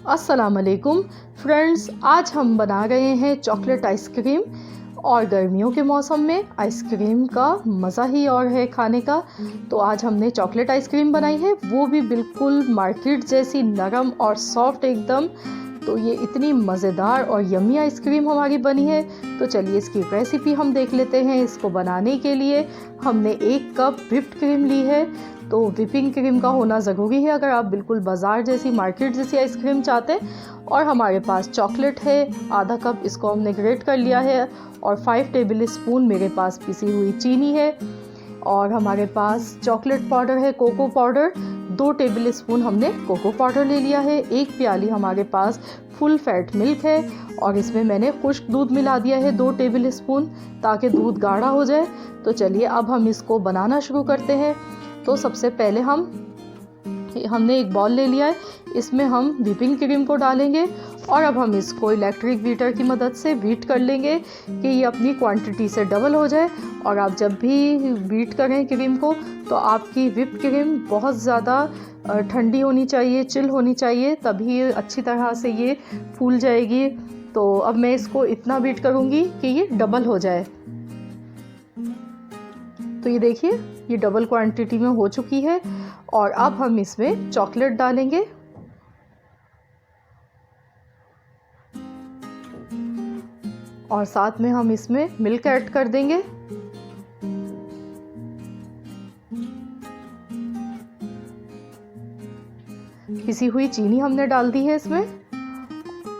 अस्सलाम वालेकुम फ्रेंड्स, आज हम बना रहे हैं चॉकलेट आइसक्रीम। और गर्मियों के मौसम में आइसक्रीम का मज़ा ही और है खाने का। तो आज हमने चॉकलेट आइसक्रीम बनाई है, वो भी बिल्कुल मार्केट जैसी नरम और सॉफ्ट एकदम। तो ये इतनी मज़ेदार और यम्मी आइसक्रीम हमारी बनी है। तो चलिए इसकी रेसिपी हम देख लेते हैं। इसको बनाने के लिए हमने 1 कप व्हिप्ड क्रीम ली है। तो व्हिपिंग क्रीम का होना ज़रूरी है अगर आप बिल्कुल बाज़ार जैसी मार्केट जैसी आइसक्रीम चाहते हैं। और हमारे पास चॉकलेट है, आधा कप इसको हमने ग्रेट कर लिया है। और 5 टेबल स्पून मेरे पास पिसी हुई चीनी है। और हमारे पास चॉकलेट पाउडर है, कोको पाउडर 2 टेबल स्पून हमने कोको पाउडर ले लिया है। 1 प्याली हमारे पास फुल फैट मिल्क है। और इसमें मैंने खुश्क दूध मिला दिया है 2 टेबल स्पून, ताकि दूध गाढ़ा हो जाए। तो चलिए अब हम इसको बनाना शुरू करते हैं। तो सबसे पहले हमने एक बॉल ले लिया है, इसमें हम व्हिपिंग क्रीम को डालेंगे। और अब हम इसको इलेक्ट्रिक बीटर की मदद से बीट कर लेंगे कि ये अपनी क्वांटिटी से डबल हो जाए। और आप जब भी बीट करें क्रीम को तो आपकी व्हिप क्रीम बहुत ज़्यादा ठंडी होनी चाहिए, चिल होनी चाहिए, तभी अच्छी तरह से ये फूल जाएगी। तो अब मैं इसको इतना बीट करूँगी कि ये डबल हो जाए। तो ये देखिए, ये डबल क्वांटिटी में हो चुकी है। और अब हम इसमें चॉकलेट डालेंगे। और साथ में हम इसमें मिल्क ऐड कर देंगे। पिसी हुई चीनी हमने डाल दी है इसमें।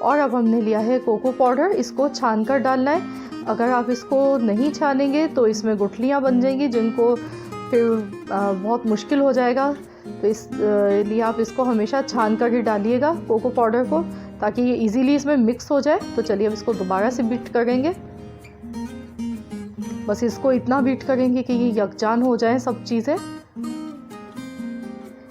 और अब हमने लिया है कोको पाउडर, इसको छान कर डालना है। अगर आप इसको नहीं छानेंगे तो इसमें गुठलियाँ बन जाएंगी, जिनको फिर बहुत मुश्किल हो जाएगा। तो इसलिए आप इसको हमेशा छान कर ही डालिएगा कोको पाउडर को, ताकि ये इजीली इसमें मिक्स हो जाए। तो चलिए अब इसको दोबारा से बीट करेंगे। बस इसको इतना बीट करेंगे कि ये यकजान हो जाए सब चीज़ें।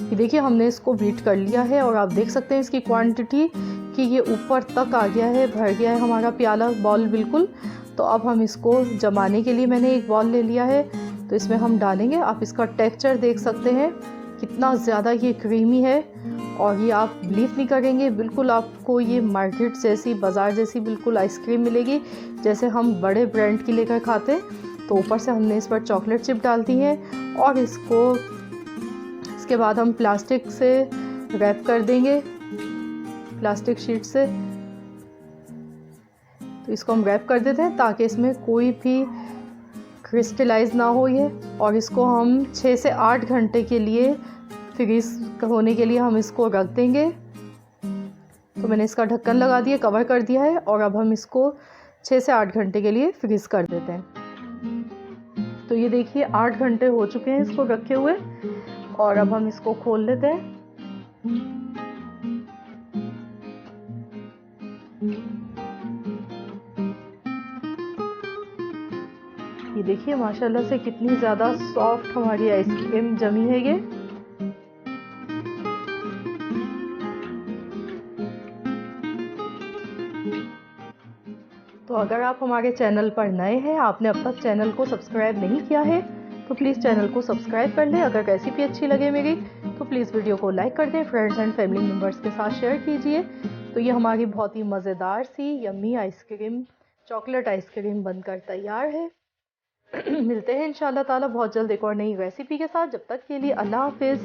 ये देखिए, हमने इसको बीट कर लिया है। और आप देख सकते हैं इसकी क्वांटिटी कि ये ऊपर तक आ गया है, भर गया है हमारा प्याला बॉल बिल्कुल। तो अब हम इसको जमाने के लिए मैंने एक बॉल ले लिया है, तो इसमें हम डालेंगे। आप इसका टेक्सचर देख सकते हैं कितना ज़्यादा ये क्रीमी है। और ये आप बिलीव नहीं करेंगे, बिल्कुल आपको ये मार्केट जैसी, बाज़ार जैसी बिल्कुल आइसक्रीम मिलेगी, जैसे हम बड़े ब्रांड की लेकर खाते हैं। तो ऊपर से हमने इस पर चॉकलेट चिप डाल दी है। और इसके बाद हम प्लास्टिक से रैप कर देंगे, प्लास्टिक शीट से। तो इसको हम रैप कर देते हैं ताकि इसमें कोई भी क्रिस्टलाइज ना हो ये। और इसको हम 6 से 8 घंटे के लिए फ्रीज होने के लिए हम इसको रख देंगे। तो मैंने इसका ढक्कन लगा दिया, कवर कर दिया है। और अब हम इसको 6 से 8 घंटे के लिए फ्रीज कर देते हैं। तो ये देखिए 8 घंटे हो चुके हैं इसको रखे हुए। और अब हम इसको खोल लेते हैं। ये देखिए माशाल्लाह से कितनी ज़्यादा सॉफ्ट हमारी आइसक्रीम जमी है ये। तो अगर आप हमारे चैनल पर नए हैं, आपने अब तक चैनल को सब्सक्राइब नहीं किया है, तो प्लीज़ चैनल को सब्सक्राइब कर लें। अगर रेसिपी अच्छी लगे मेरी तो प्लीज़ वीडियो को लाइक कर दें, फ्रेंड्स एंड फैमिली मेम्बर्स के साथ शेयर कीजिए। तो ये हमारी बहुत ही मज़ेदार सी यम्मी आइसक्रीम, चॉकलेट आइसक्रीम बनकर तैयार है। मिलते हैं इंशाल्लाह ताला बहुत जल्द एक और नई रेसिपी के साथ। जब तक के लिए अल्लाह हाफिज़।